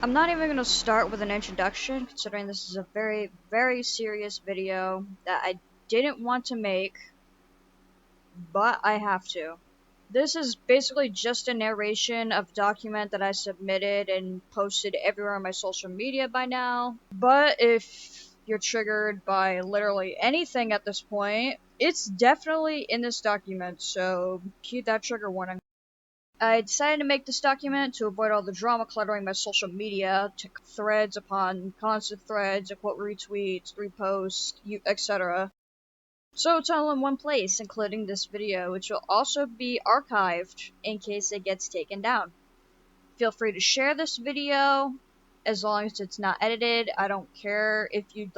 I'm not even going to start with an introduction, considering this is a very, very serious video that I didn't want to make, but I have to. This is basically just a narration of a document that I submitted and posted everywhere on my social media by now. But if you're triggered by literally anything at this point, it's definitely in this document, so keep that trigger warning. I decided to make this document to avoid all the drama cluttering my social media, to threads upon constant threads, quote retweets, reposts, etc. So it's all in one place, including this video, which will also be archived in case it gets taken down. Feel free to share this video, as long as it's not edited. I don't care if you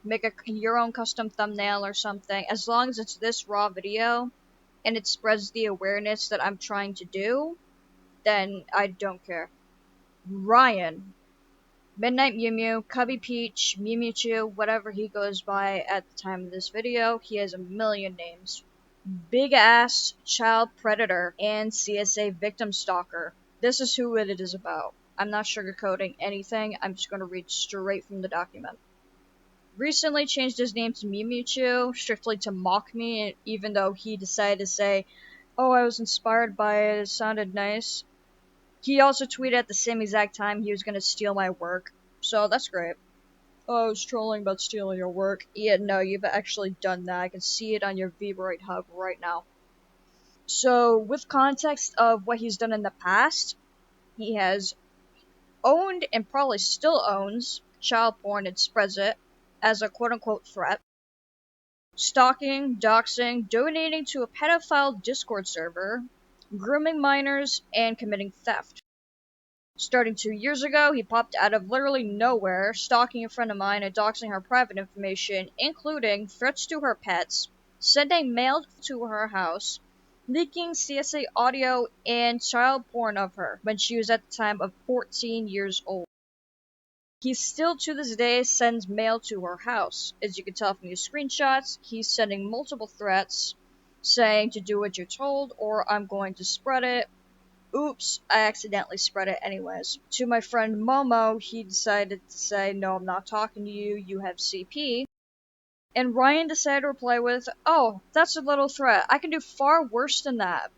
make your own custom thumbnail or something, as long as it's this raw video and it spreads the awareness that I'm trying to do, then I don't care. Ryan, Midnight Mew Mew, Cubby Peach, Mewmewchew, whatever he goes by at the time of this video, he has a million names. Big ass child predator and CSA victim stalker. This is who it is about. I'm not sugarcoating anything, I'm just going to read straight from the document. Recently changed his name to Mewmewchew, strictly to mock me, even though he decided to say, oh, I was inspired by it, it sounded nice. He also tweeted at the same exact time he was going to steal my work, so that's great. Oh, I was trolling about stealing your work. Yeah, no, you've actually done that. I can see it on your Vibroid hub right now. So, with context of what he's done in the past, he has owned and probably still owns child porn and spreads it as a quote-unquote threat. Stalking, doxing, donating to a pedophile Discord server, grooming minors, and committing theft. Starting 2 years ago, he popped out of literally nowhere, stalking a friend of mine and doxing her private information, including threats to her pets, sending mail to her house, leaking CSA audio and child porn of her when she was at the time of 14 years old. He still to this day sends mail to her house. As you can tell from these screenshots, he's sending multiple threats, saying to do what you're told or I'm going to spread it. Oops, I accidentally spread it anyways. To my friend Momo, he decided to say, no, I'm not talking to you, you have CP. And Ryan decided to reply with, oh, that's a little threat. I can do far worse than that.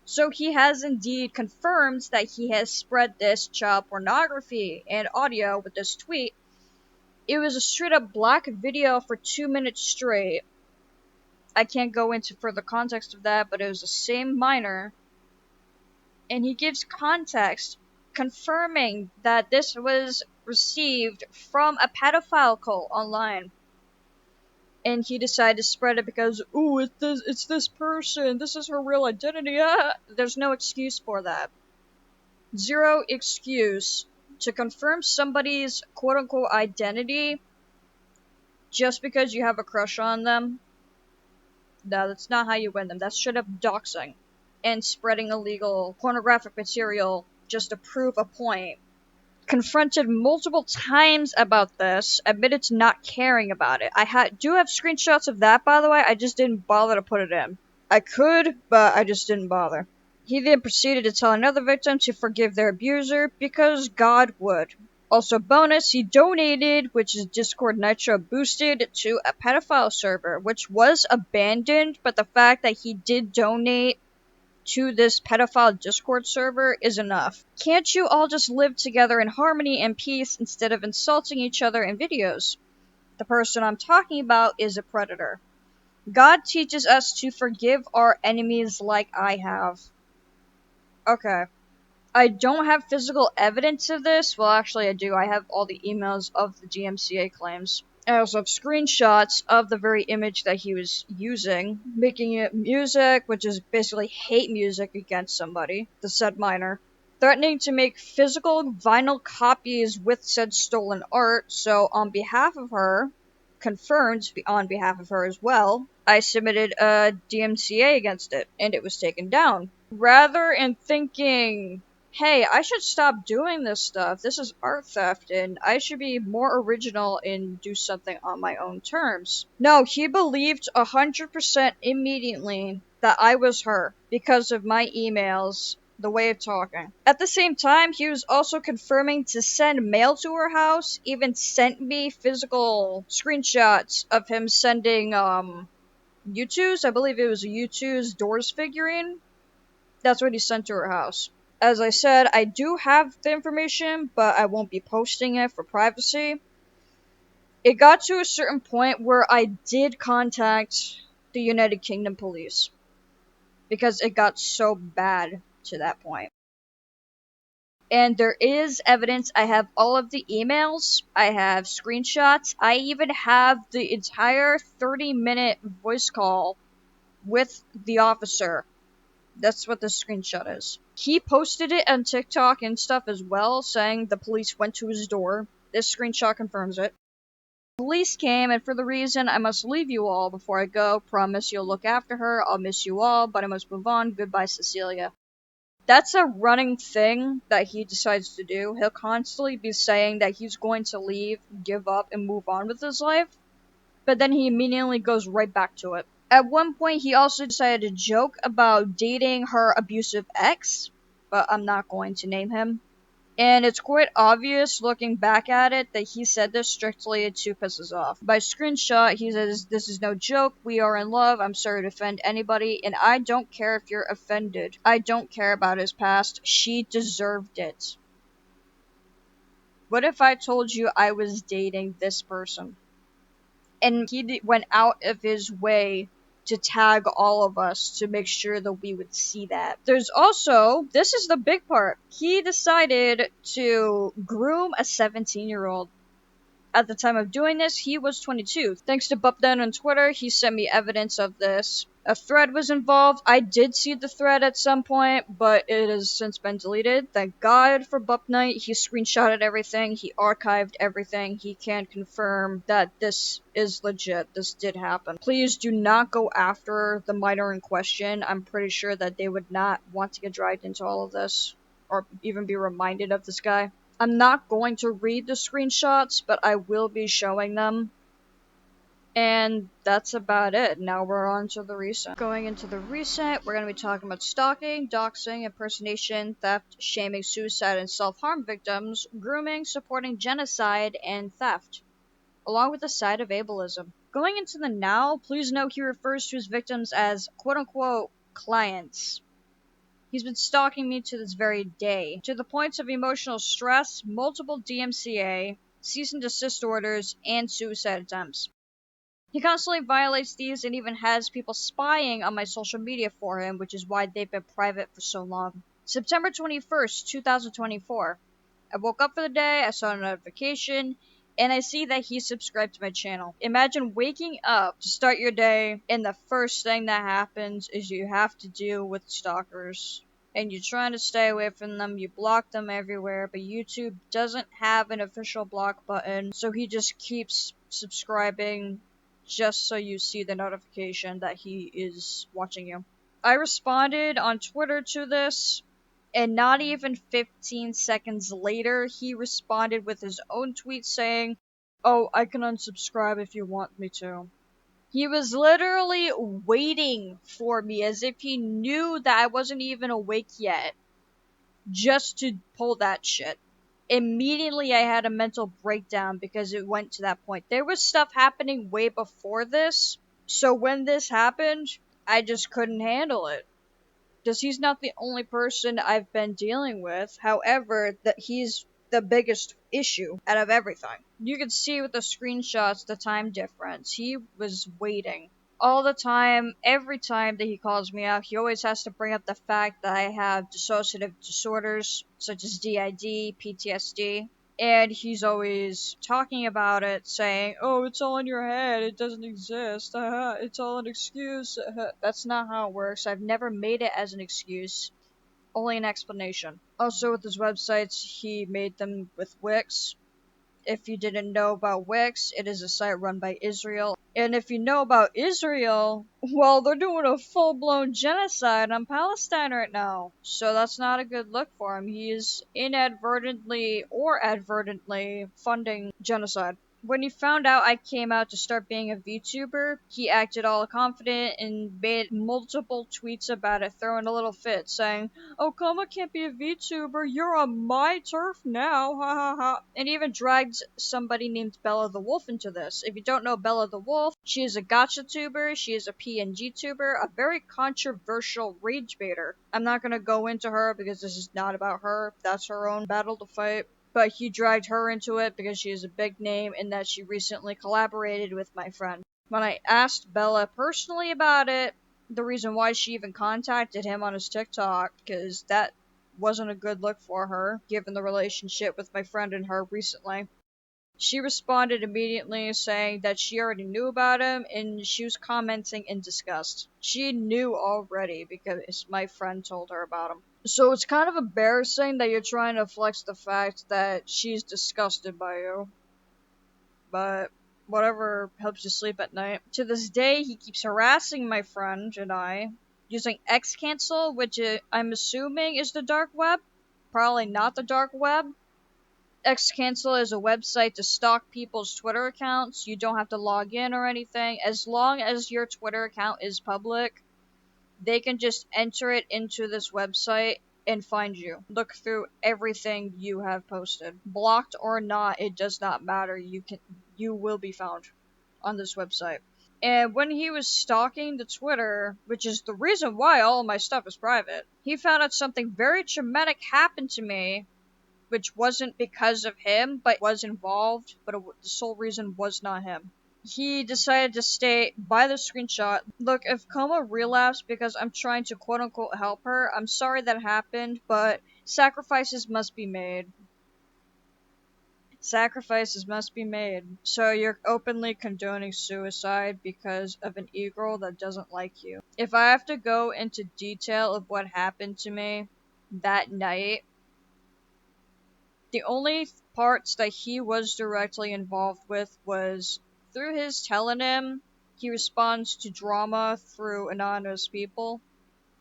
So he has indeed confirmed that he has spread this child pornography and audio with this tweet. It was a straight up black video for 2 minutes straight. I can't go into further context of that, but it was the same minor. And he gives context confirming that this was received from a pedophile cult online. And he decided to spread it because, ooh, it's this person, this is her real identity. There's no excuse for that. Zero excuse to confirm somebody's quote-unquote identity just because you have a crush on them. No, that's not how you win them. That's straight up doxing and spreading illegal pornographic material just to prove a point. Confronted multiple times about this, admitted to not caring about it. I do have screenshots of that, by the way. I just didn't bother to put it in. I could, but I just didn't bother. He then proceeded to tell another victim to forgive their abuser because God would. Also bonus, he donated, which is Discord Nitro boosted, to a pedophile server, which was abandoned, but the fact that he did donate to this pedophile Discord server is enough. Can't you all just live together in harmony and peace instead of insulting each other in videos? The person I'm talking about is a predator. God teaches us to forgive our enemies like I have. Okay. I don't have physical evidence of this. Well, actually I do. I have all the emails of the DMCA claims. I also have screenshots of the very image that he was using, making it music, which is basically hate music against somebody, the said minor, threatening to make physical vinyl copies with said stolen art, so on behalf of her, confirmed on behalf of her as well, I submitted a DMCA against it, and it was taken down. Rather than thinking, hey, I should stop doing this stuff, this is art theft, and I should be more original and do something on my own terms. No, he believed 100% immediately that I was her because of my emails the way of talking. At the same time, he was also confirming to send mail to her house, even sent me physical screenshots of him sending, U2's, I believe it was a U2's Doors figurine. That's what he sent to her house. As I said, I do have the information, but I won't be posting it for privacy. It got to a certain point where I did contact the United Kingdom police because it got so bad to that point. And there is evidence. I have all of the emails, I have screenshots, I even have the entire 30-minute voice call with the officer. That's what the screenshot is. He posted it on TikTok and stuff as well, saying the police went to his door. This screenshot confirms it. Police came, and for the reason I must leave you all before I go. Promise you'll look after her. I'll miss you all, but I must move on. Goodbye, Cecilia. That's a running thing that he decides to do. He'll constantly be saying that he's going to leave, give up, and move on with his life, but then he immediately goes right back to it. At one point, he also decided to joke about dating her abusive ex, but I'm not going to name him. And it's quite obvious looking back at it that he said this strictly to piss us off. By screenshot, he says, "This is no joke, we are in love, I'm sorry to offend anybody, and I don't care if you're offended. I don't care about his past, she deserved it." What if I told you I was dating this person? And he went out of his way to tag all of us to make sure that we would see that. There's also, this is the big part, he decided to groom a 17-year-old. At the time of doing this, he was 22. Thanks to Bupden on Twitter, he sent me evidence of this. A thread was involved. I did see the thread at some point, but it has since been deleted. Thank God for Bup Knight. He screenshotted everything. He archived everything. He can confirm that this is legit. This did happen. Please do not go after the minor in question. I'm pretty sure that they would not want to get dragged into all of this, or even be reminded of this guy. I'm not going to read the screenshots, but I will be showing them. And that's about it. Now we're on to the recent. Going into the recent, we're going to be talking about stalking, doxing, impersonation, theft, shaming, suicide, and self-harm victims, grooming, supporting genocide, and theft, along with the side of ableism. Going into the now, please note he refers to his victims as quote-unquote clients. He's been stalking me to this very day, to the points of emotional stress, multiple DMCA, cease and desist orders, and suicide attempts. He constantly violates these and even has people spying on my social media for him, which is why they've been private for so long. September 21st, 2024. I woke up for the day, I saw a notification, and I see that he subscribed to my channel. Imagine waking up to start your day, and the first thing that happens is you have to deal with stalkers. And you're trying to stay away from them, you block them everywhere, but YouTube doesn't have an official block button, so he just keeps subscribing just so you see the notification that he is watching you. I responded on Twitter to this, and not even 15 seconds later, he responded with his own tweet saying, "Oh, I can unsubscribe if you want me to." He was literally waiting for me as if he knew that I wasn't even awake yet, just to pull that shit. Immediately I had a mental breakdown because it went to that point. There was stuff happening way before this, so when this happened, I just couldn't handle it. Because he's not the only person I've been dealing with. However, that he's the biggest issue out of everything. You can see with the screenshots the time difference. He was waiting. All the time, every time that he calls me out, he always has to bring up the fact that I have dissociative disorders, such as DID, PTSD, and he's always talking about it, saying, "Oh, it's all in your head, it doesn't exist, it's all an excuse." That's not how it works. I've never made it as an excuse, only an explanation. Also, with his websites, he made them with Wix. If you didn't know about Wix, it is a site run by Israel. And if you know about Israel, well, they're doing a full-blown genocide on Palestine right now. So that's not a good look for him. He is inadvertently or advertently funding genocide. When he found out I came out to start being a VTuber, he acted all confident and made multiple tweets about it, throwing a little fit, saying, "Oh, Koma can't be a VTuber, you're on my turf now, ha ha ha." And even dragged somebody named Bella the Wolf into this. If you don't know Bella the Wolf, she is a gacha tuber, she is a PNG tuber, a very controversial rage baiter. I'm not gonna go into her because this is not about her, that's her own battle to fight. But he dragged her into it because she is a big name and that she recently collaborated with my friend. When I asked Bella personally about it, the reason why she even contacted him on his TikTok, because that wasn't a good look for her, given the relationship with my friend and her recently. She responded immediately saying that she already knew about him and she was commenting in disgust. She knew already because my friend told her about him. So it's kind of embarrassing that you're trying to flex the fact that she's disgusted by you. But whatever helps you sleep at night. To this day, he keeps harassing my friend and I using Xcancel, which I'm assuming is the dark web. Probably not the dark web. Xcancel is a website to stalk people's Twitter accounts. You don't have to log in or anything. As long as your Twitter account is public, they can just enter it into this website and find you. Look through everything you have posted. Blocked or not, it does not matter. You will be found on this website. And when he was stalking the Twitter, which is the reason why all of my stuff is private, he found out something very traumatic happened to me, which wasn't because of him, but was involved, but the sole reason was not him. He decided to state by the screenshot, "Look, if Koma relapsed because I'm trying to quote-unquote help her, I'm sorry that happened, but sacrifices must be made." Sacrifices must be made. So you're openly condoning suicide because of an e-girl that doesn't like you. If I have to go into detail of what happened to me that night, the only parts that he was directly involved with was through his telenym, he responds to drama through anonymous people,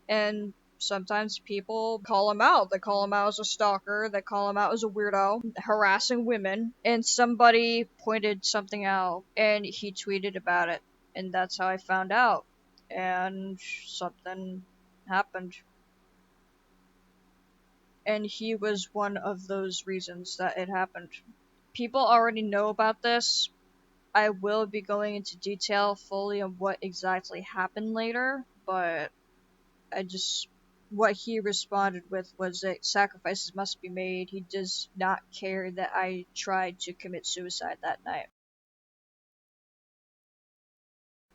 and sometimes people call him out. They call him out as a stalker, they call him out as a weirdo, harassing women, and somebody pointed something out, and he tweeted about it, and that's how I found out. And something happened. And he was one of those reasons that it happened. People already know about this. I will be going into detail fully on what exactly happened later, but what he responded with was that sacrifices must be made. He does not care that I tried to commit suicide that night.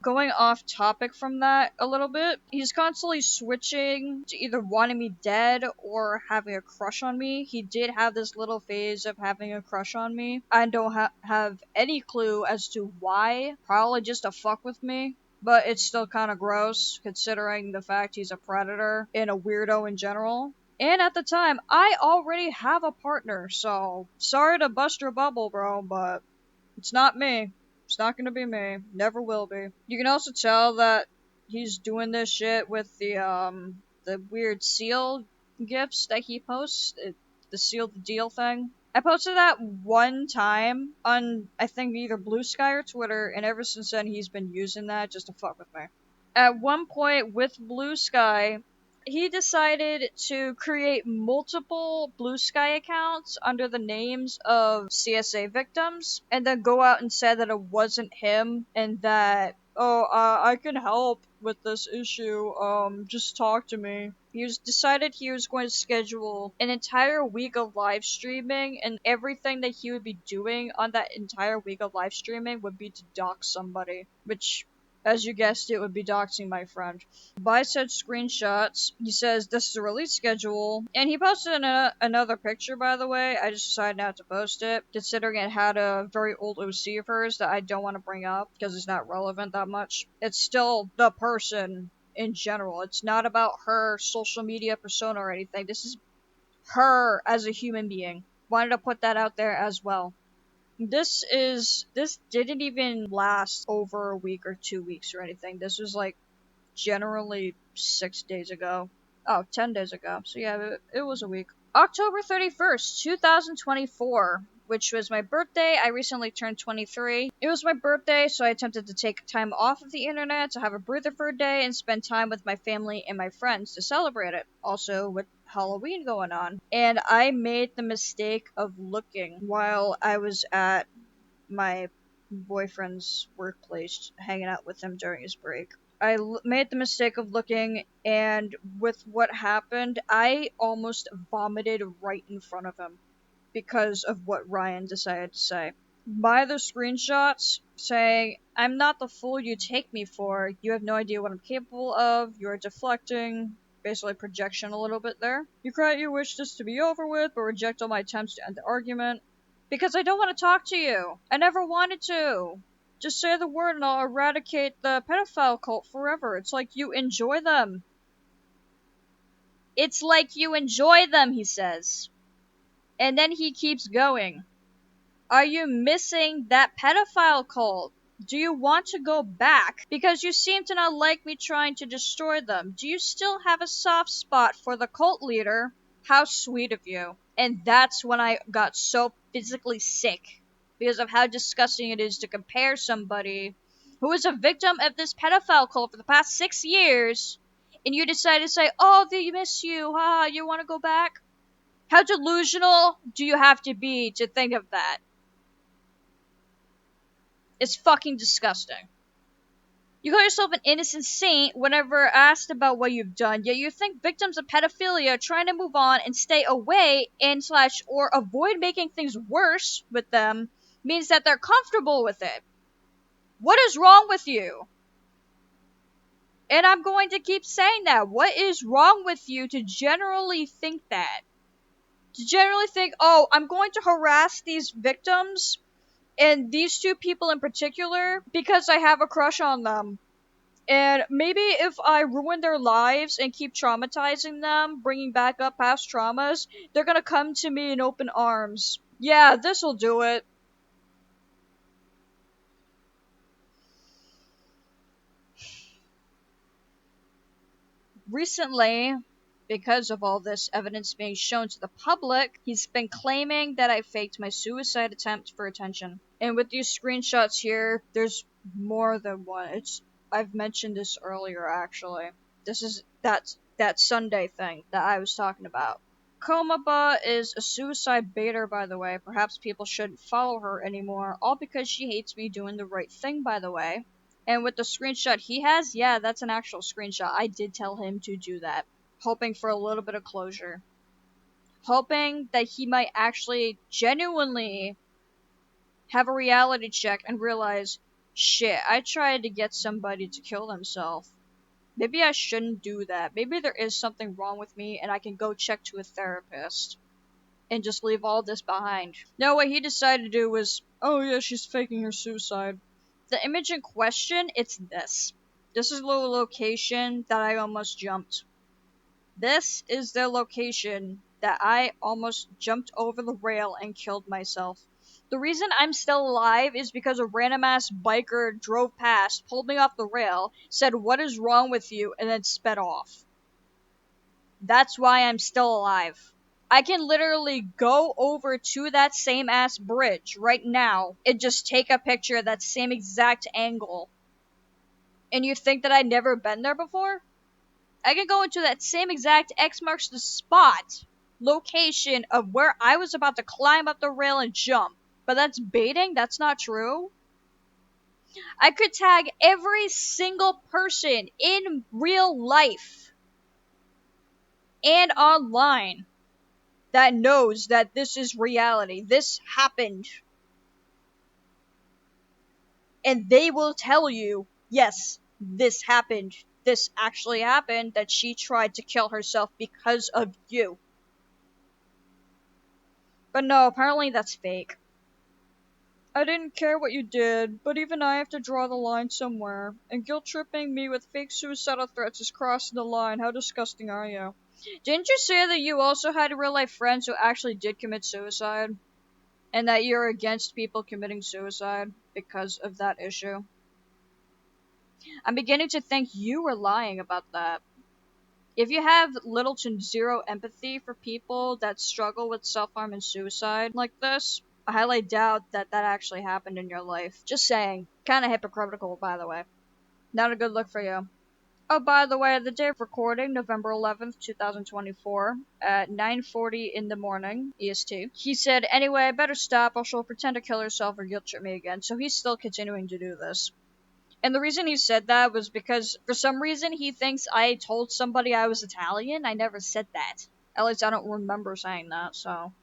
Going off topic from that a little bit, he's constantly switching to either wanting me dead or having a crush on me. He did have this little phase of having a crush on me. I don't have any clue as to why. Probably just to fuck with me. But it's still kind of gross, considering the fact he's a predator and a weirdo in general. And at the time, I already have a partner, so sorry to bust your bubble, bro, but it's not me. It's not gonna be me. Never will be. You can also tell that he's doing this shit with the weird seal gifts that he posts. The seal the deal thing. I posted that one time on, I think, either Blue Sky or Twitter, and ever since then he's been using that just to fuck with me. At one point with Blue Sky, he decided to create multiple Blue Sky accounts under the names of CSA victims, and then go out and say that it wasn't him, and that, I can help with this issue, just talk to me. Decided he was going to schedule an entire week of live streaming, and everything that he would be doing on that entire week of live streaming would be to dox somebody, which, as you guessed, it would be doxing my friend. By said screenshots, he says this is a release schedule, and he posted another picture, by the way. I just decided not to post it, considering it had a very old OC of hers that I don't want to bring up, because it's not relevant that much. It's still the person in general. It's not about her social media persona or anything. This is her as a human being. Wanted to put that out there as well. This didn't even last over a week or 2 weeks or anything. This was like generally 6 days ago. Oh, 10 days ago. So yeah, it was a week. October 31st, 2024. which was my birthday. I recently turned 23. It was my birthday, so I attempted to take time off of the internet to have a breather for a day and spend time with my family and my friends to celebrate it. Also, with Halloween going on. And I made the mistake of looking while I was at my boyfriend's workplace, hanging out with him during his break. Made the mistake of looking, and with what happened, I almost vomited right in front of him because of what Ryan decided to say. By the screenshots saying, "I'm not the fool you take me for. You have no idea what I'm capable of. You're deflecting." Basically, projection a little bit there. "You cry you wish this to be over with, but reject all my attempts to end the argument. Because I don't want to talk to you. I never wanted to. Just say the word and I'll eradicate the pedophile cult forever. It's like you enjoy them." It's like you enjoy them, he says. And then he keeps going. "Are you missing that pedophile cult? Do you want to go back? Because you seem to not like me trying to destroy them. Do you still have a soft spot for the cult leader? How sweet of you." And that's when I got so physically sick because of how disgusting it is to compare somebody who is a victim of this pedophile cult for the past 6 years, and you decide to say, "Oh, they miss you. You want to go back?" How delusional do you have to be to think of that? It's fucking disgusting. You call yourself an innocent saint whenever asked about what you've done, yet you think victims of pedophilia trying to move on and stay away and slash or avoid making things worse with them means that they're comfortable with it. What is wrong with you? And I'm going to keep saying that. What is wrong with you to generally think that? To generally think, "Oh, I'm going to harass these victims and these two people in particular because I have a crush on them. And maybe if I ruin their lives and keep traumatizing them, bringing back up past traumas, they're gonna come to me in open arms. Yeah, this'll do it." Recently, because of all this evidence being shown to the public, he's been claiming that I faked my suicide attempt for attention. And with these screenshots here, there's more than one. I've mentioned this earlier, actually. This is that Sunday thing that I was talking about. Komaba is a suicide baiter, by the way. Perhaps people shouldn't follow her anymore, all because she hates me doing the right thing, by the way. And with the screenshot he has, yeah, that's an actual screenshot. I did tell him to do that, hoping for a little bit of closure. Hoping that he might actually genuinely have a reality check and realize, shit, I tried to get somebody to kill themselves. Maybe I shouldn't do that. Maybe there is something wrong with me and I can go check to a therapist and just leave all this behind. No, what he decided to do was, "Oh yeah, she's faking her suicide." The image in question, it's this. This is the location that I almost jumped. This is the location that I almost jumped over the rail and killed myself. The reason I'm still alive is because a random ass biker drove past, pulled me off the rail, said, "What is wrong with you?" and then sped off. That's why I'm still alive. I can literally go over to that same ass bridge right now and just take a picture at that same exact angle. And you think that I'd never been there before? I can go into that same exact X marks the spot location of where I was about to climb up the rail and jump. But that's baiting? That's not true? I could tag every single person in real life and online that knows that this is reality. This happened. And they will tell you, yes, this happened. This actually happened, that she tried to kill herself because of you. But no, apparently that's fake. "I didn't care what you did, but even I have to draw the line somewhere. And guilt-tripping me with fake suicidal threats is crossing the line. How disgusting are you?" Didn't you say that you also had real-life friends who actually did commit suicide? And that you're against people committing suicide because of that issue? I'm beginning to think you were lying about that. If you have little to zero empathy for people that struggle with self-harm and suicide like this, I highly doubt that that actually happened in your life. Just saying. Kinda hypocritical, by the way. Not a good look for you. Oh, by the way, the day of recording, November 11th, 2024, at 9:40 in the morning, EST, he said, anyway, I better stop, or she'll pretend to kill herself or guilt trip me again, so he's still continuing to do this. And the reason he said that was because, for some reason, he thinks I told somebody I was Italian. I never said that. At least I don't remember saying that, so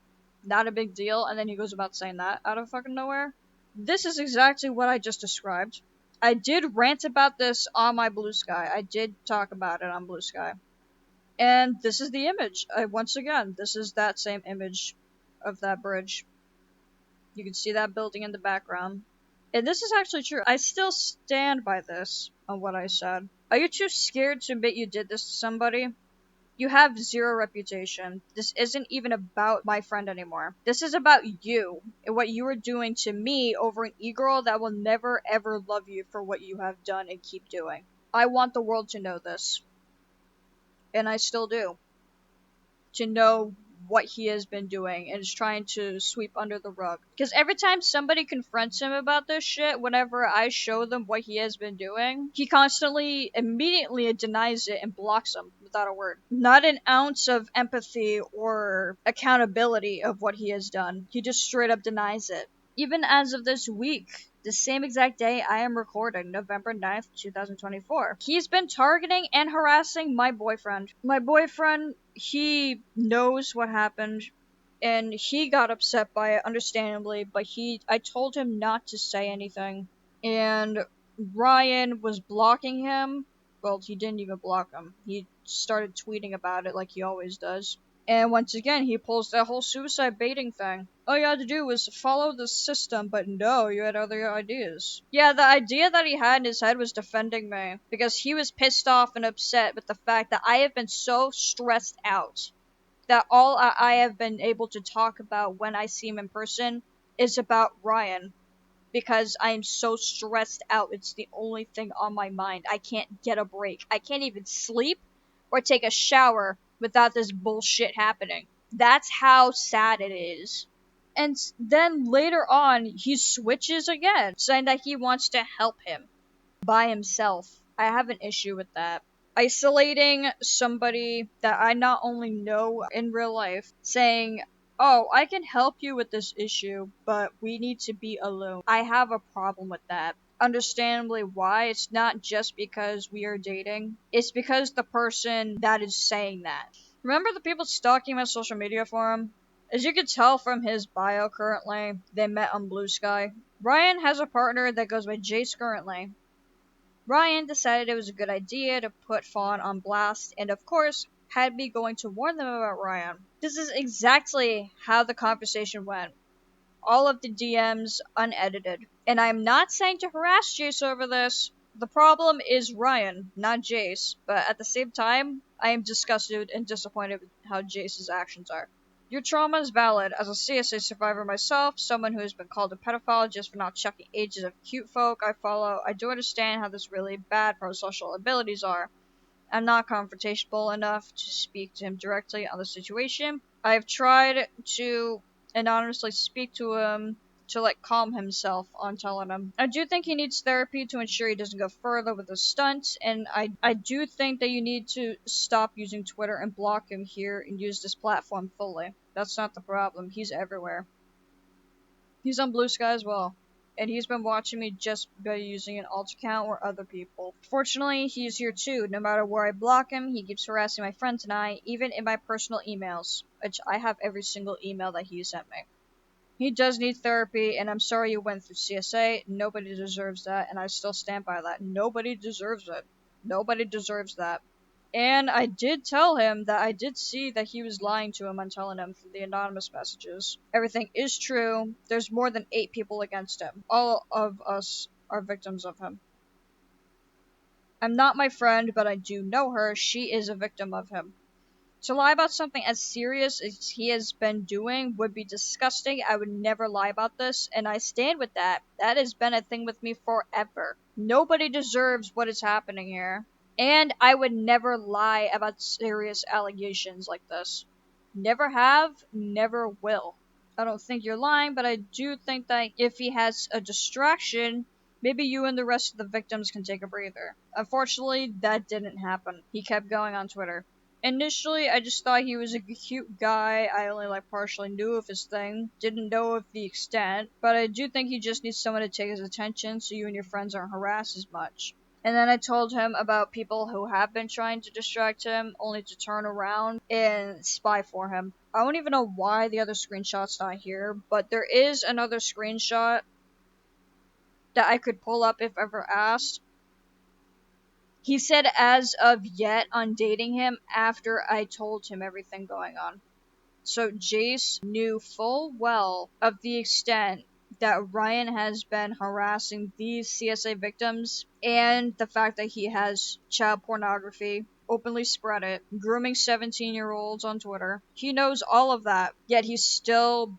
not a big deal, and then he goes about saying that out of fucking nowhere. This is exactly what I just described. I did rant about this on my Blue Sky. I did talk about it on Blue Sky. And this is the image. Once again, this is that same image of that bridge. You can see that building in the background. And this is actually true. I still stand by this on what I said. Are you too scared to admit you did this to somebody? You have zero reputation. This isn't even about my friend anymore. This is about you and what you are doing to me over an e-girl that will never ever love you for what you have done and keep doing. I want the world to know this. And I still do. To know what he has been doing and is trying to sweep under the rug. Because every time somebody confronts him about this shit, whenever I show them what he has been doing, he constantly, immediately denies it and blocks them without a word. Not an ounce of empathy or accountability of what he has done. He just straight up denies it. Even as of this week, the same exact day I am recording, November 9th, 2024. He's been targeting and harassing my boyfriend. My boyfriend, he knows what happened, and he got upset by it, understandably, but I told him not to say anything. And Ryan was blocking him. Well, he didn't even block him. He started tweeting about it like he always does. And once again, he pulls that whole suicide baiting thing. All you had to do was follow the system, but no, you had other ideas. Yeah, the idea that he had in his head was defending me, because he was pissed off and upset with the fact that I have been so stressed out that all I have been able to talk about when I see him in person is about Ryan. Because I am so stressed out, it's the only thing on my mind. I can't get a break. I can't even sleep or take a shower without this bullshit happening. That's how sad it is. And then later on, he switches again, saying that he wants to help him by himself. I have an issue with that. Isolating somebody that I not only know in real life, saying, oh, I can help you with this issue, but we need to be alone. I have a problem with that. Understandably why, it's not just because we are dating, it's because the person that is saying that. Remember the people stalking my social media for him? As you can tell from his bio currently, they met on Blue Sky. Ryan has a partner that goes by Jace currently. Ryan decided it was a good idea to put Fawn on blast, and of course, had me going to warn them about Ryan. This is exactly how the conversation went. All of the DMs unedited. And I'm not saying to harass Jace over this. The problem is Ryan, not Jace. But at the same time, I am disgusted and disappointed with how Jace's actions are. Your trauma is valid. As a CSA survivor myself, someone who has been called a pedophile just for not checking ages of cute folk I follow, I do understand how this really bad pro-social abilities are. I'm not confrontational enough to speak to him directly on the situation. I have tried to anonymously speak to him to calm himself on telling him. I do think he needs therapy to ensure he doesn't go further with his stunts, and I do think that you need to stop using Twitter and block him here and use this platform fully. That's not the problem. He's everywhere. He's on Blue Sky as well. And he's been watching me just by using an alt account or other people. Fortunately, he's here too. No matter where I block him, he keeps harassing my friends and I, even in my personal emails, which I have every single email that he sent me. He does need therapy, and I'm sorry you went through CSA. Nobody deserves that, and I still stand by that. Nobody deserves it. Nobody deserves that. And I did tell him that I did see that he was lying to him on telling him through the anonymous messages. Everything is true. There's more than 8 people against him. All of us are victims of him. I'm not my friend, but I do know her. She is a victim of him. To lie about something as serious as he has been doing would be disgusting. I would never lie about this, and I stand with that. That has been a thing with me forever. Nobody deserves what is happening here. And I would never lie about serious allegations like this. Never have, never will. I don't think you're lying, but I do think that if he has a distraction, maybe you and the rest of the victims can take a breather. Unfortunately, that didn't happen. He kept going on Twitter. Initially, I just thought he was a cute guy. I only partially knew of his thing, didn't know of the extent, but I do think he just needs someone to take his attention so you and your friends aren't harassed as much. And then I told him about people who have been trying to distract him, only to turn around and spy for him. I don't even know why the other screenshot's not here, but there is another screenshot that I could pull up if ever asked. He said as of yet on dating him after I told him everything going on. So Jace knew full well of the extent that Ryan has been harassing these CSA victims and the fact that he has child pornography, openly spread it, grooming 17-year-olds on Twitter. He knows all of that, yet he's still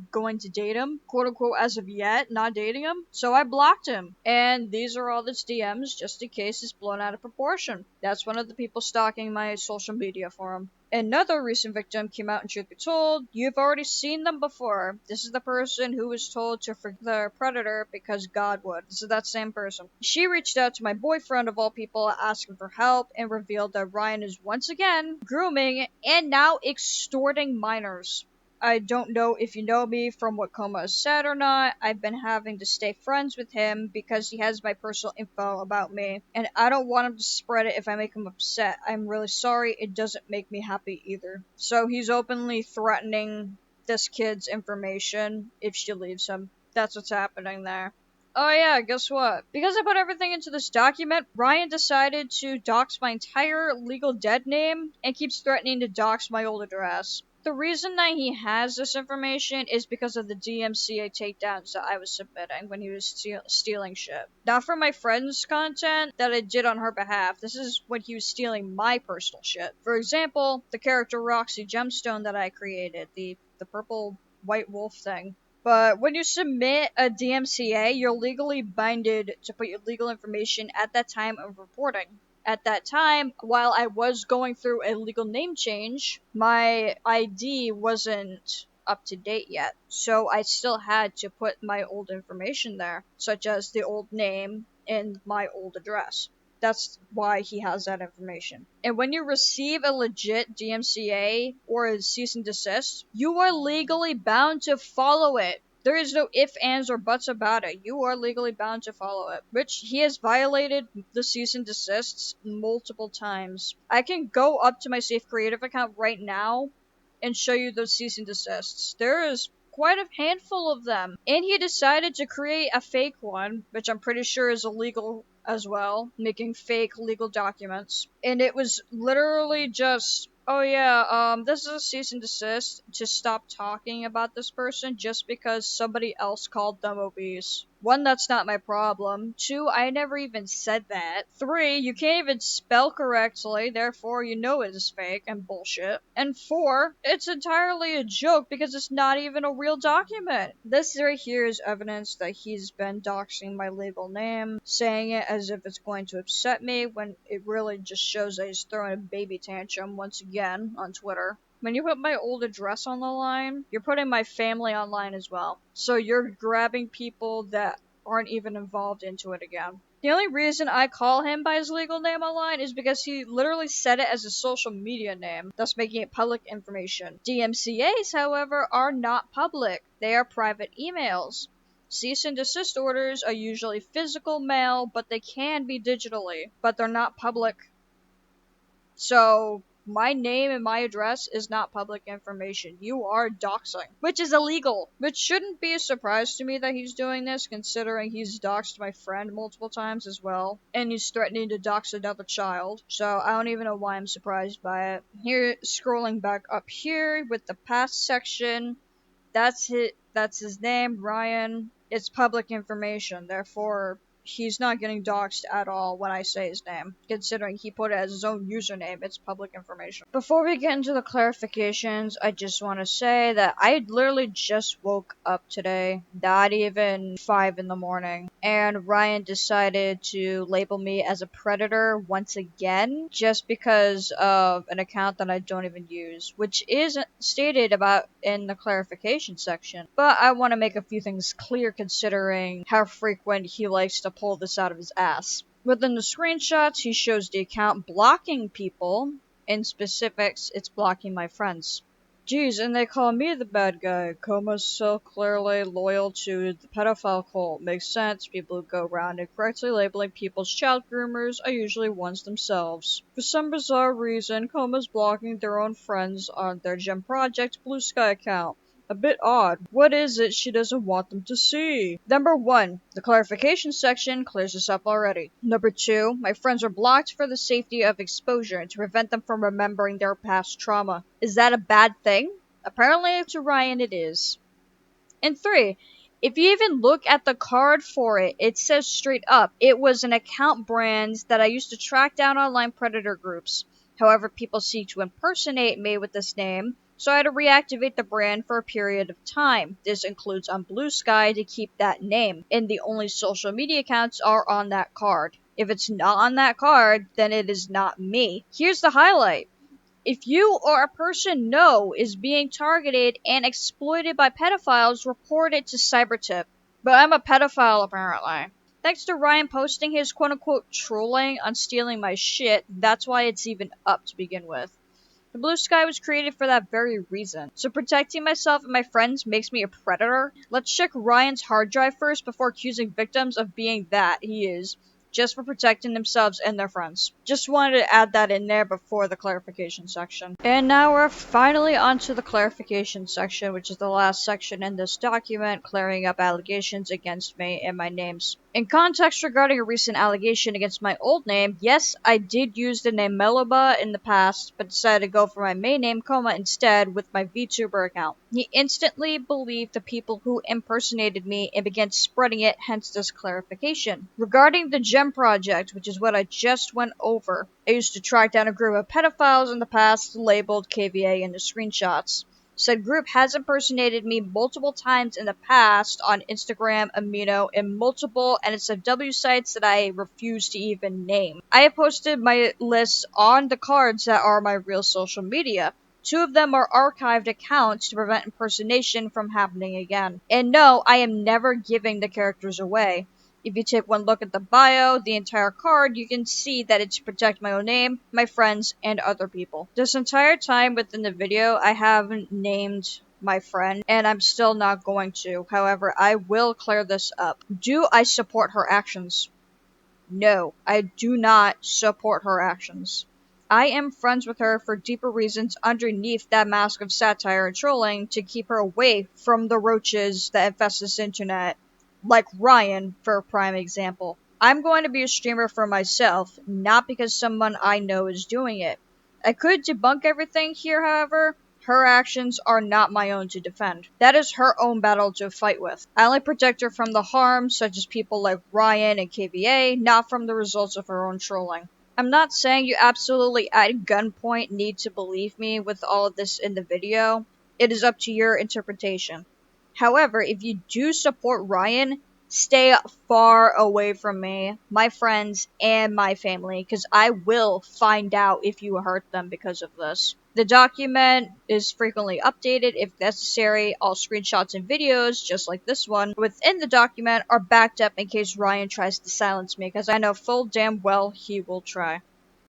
going to date him, quote unquote, as of yet, not dating him. So I blocked him. And these are all his DMs, just in case it's blown out of proportion. That's one of the people stalking my social media for him. Another recent victim came out, and truth be told, you've already seen them before. This is the person who was told to forgive the predator because God would. This is that same person. She reached out to my boyfriend, of all people, asking for help, and revealed that Ryan is once again grooming and now extorting minors. I don't know if you know me from what Coma has said or not. I've been having to stay friends with him because he has my personal info about me, and I don't want him to spread it if I make him upset. I'm really sorry, it doesn't make me happy either. So he's openly threatening this kid's information if she leaves him. That's what's happening there. Oh yeah, guess what? Because I put everything into this document, Ryan decided to dox my entire legal dead name and keeps threatening to dox my old address. The reason that he has this information is because of the DMCA takedowns that I was submitting when he was stealing shit. Not from my friend's content that I did on her behalf. This is when he was stealing my personal shit. For example, the character Roxy Gemstone that I created, the purple white wolf thing. But when you submit a DMCA, you're legally binded to put your legal information at that time of reporting. At that time, while I was going through a legal name change, my ID wasn't up to date yet. So I still had to put my old information there, such as the old name and my old address. That's why he has that information. And when you receive a legit DMCA or a cease and desist, you are legally bound to follow it. There is no ifs, ands, or buts about it. You are legally bound to follow it. Which he has violated the cease and desists multiple times. I can go up to my Safe Creative account right now and show you those cease and desists. There is quite a handful of them. And he decided to create a fake one, which I'm pretty sure is illegal as well, making fake legal documents. And it was literally just, oh yeah, this is a cease and desist to stop talking about this person just because somebody else called them obese. One, that's not my problem. Two, I never even said that. Three, you can't even spell correctly, therefore you know it is fake and bullshit. And four, it's entirely a joke because it's not even a real document. This right here is evidence that he's been doxing my legal name, saying it as if it's going to upset me when it really just shows that he's throwing a baby tantrum once again on Twitter. When you put my old address on the line, you're putting my family online as well. So you're grabbing people that aren't even involved into it again. The only reason I call him by his legal name online is because he literally said it as a social media name, thus making it public information. DMCAs, however, are not public. They are private emails. Cease and desist orders are usually physical mail, but they can be digitally, but they're not public. So my name and my address is not public information. You are doxing, which is illegal. Which shouldn't be a surprise to me that he's doing this, considering he's doxed my friend multiple times as well, and he's threatening to dox another child. So I don't even know why I'm surprised by it. Here, scrolling back up here with the past section, that's his name, Ryan. It's public information, therefore he's not getting doxxed at all when I say his name, considering he put it as his own username. It's public information. Before we get into the clarifications, I just want to say that I literally just woke up today, not even 5 in the morning, and Ryan decided to label me as a predator once again, just because of an account that I don't even use, which is stated about in the clarification section. But I want to make a few things clear considering how frequent he likes to pull this out of his ass. Within the screenshots, he shows the account blocking people. In specifics, it's blocking my friends. Geez, and they call me the bad guy. Coma's so clearly loyal to the pedophile cult. Makes sense. People who go around incorrectly labeling people's child groomers are usually ones themselves. For some bizarre reason, Coma's blocking their own friends on their Gem Project Blue Sky account. A bit odd. What is it she doesn't want them to see? Number 1. The clarification section clears this up already. Number 2. My friends are blocked for the safety of exposure and to prevent them from remembering their past trauma. Is that a bad thing? Apparently to Ryan it is. And 3. If you even look at the card for it, it says straight up, it was an account brand that I used to track down online predator groups. However, people seek to impersonate me with this name, so I had to reactivate the brand for a period of time. This includes on Blue Sky to keep that name, and the only social media accounts are on that card. If it's not on that card, then it is not me. Here's the highlight. If you or a person know is being targeted and exploited by pedophiles, report it to CyberTip. But I'm a pedophile apparently. Thanks to Ryan posting his quote-unquote trolling on stealing my shit, that's why it's even up to begin with. The Blue Sky was created for that very reason. So protecting myself and my friends makes me a predator? Let's check Ryan's hard drive first before accusing victims of being that he is, just for protecting themselves and their friends. Just wanted to add that in there before the clarification section. And now we're finally onto the clarification section, which is the last section in this document, clearing up allegations against me and my names. In context regarding a recent allegation against my old name, yes, I did use the name Meloba in the past, but decided to go for my main name, Coma, instead with my VTuber account. He instantly believed the people who impersonated me and began spreading it, hence this clarification. Regarding the Gem Project, which is what I just went over, I used to track down a group of pedophiles in the past, labeled KVA in the screenshots. Said group has impersonated me multiple times in the past on Instagram, Amino, and multiple NSFW sites that I refuse to even name. I have posted my lists on the cards that are my real social media. 2 of them are archived accounts to prevent impersonation from happening again. And no, I am never giving the characters away. If you take one look at the bio, the entire card, you can see that it's to protect my own name, my friends, and other people. This entire time within the video, I haven't named my friend, and I'm still not going to. However, I will clear this up. Do I support her actions? No, I do not support her actions. I am friends with her for deeper reasons underneath that mask of satire and trolling to keep her away from the roaches that infest this internet. Like Ryan, for a prime example. I'm going to be a streamer for myself, not because someone I know is doing it. I could debunk everything here, however. Her actions are not my own to defend. That is her own battle to fight with. I only protect her from the harm, such as people like Ryan and KVA, not from the results of her own trolling. I'm not saying you absolutely at gunpoint need to believe me with all of this in the video. It is up to your interpretation. However, if you do support Ryan, stay far away from me, my friends, and my family, because I will find out if you hurt them because of this. The document is frequently updated if necessary. All screenshots and videos, just like this one, within the document are backed up in case Ryan tries to silence me, because I know full damn well he will try.